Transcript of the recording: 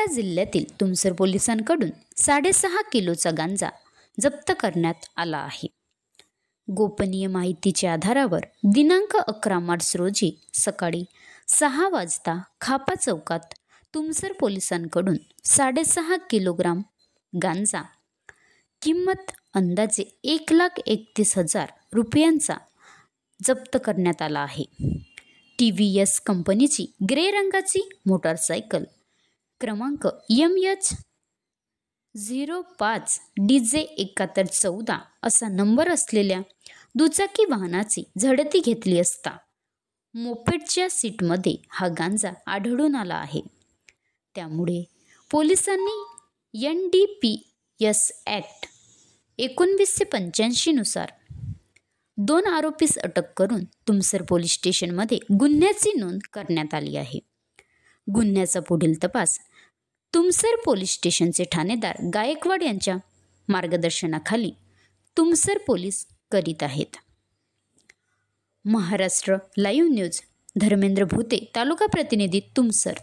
जिल्ह्यातील तुमसर पोलिसांकडून 6.5 किलोचा गांजा जप्त करण्यात आला आहे। गोपनीय माहितीच्या आधारावर दिनांक 11 मार्च रोजी सकाळी 6 वाजता खापा चौकात तुमसर पोलिसांकडून 6.5 किलोग्राम गांजा किंमत अंदाजे 1,31,000 रुपयांचा जप्त करण्यात आला आहे। TVS कंपनीची ग्रे रंगाची मोटारसायकल क्रमांक MH05 DJ 7114 असा नंबर असलेल्या दुचाकी वाहनाची झडती घेतली असता मोपेडच्या सीटमध्ये हा गांजा आढळून आला आहे। त्यामुळे पोलिसांनी NDPS ॲक्ट 1985 नुसार 2 आरोपीस अटक करून तुमसर पोलीस स्टेशनमध्ये गुन्ह्याची नोंद करण्यात आली आहे। गुन्ह्याचा पुढील तपास तुमसर पोलीस स्टेशनचे ठाणेदार गायकवाड यांच्या मार्गदर्शनाखाली तुमसर पोलीस करीत आहेत। महाराष्ट्र लाईव्ह न्यूज धर्मेंद्र भूते, तालुका प्रतिनिधी तुमसर।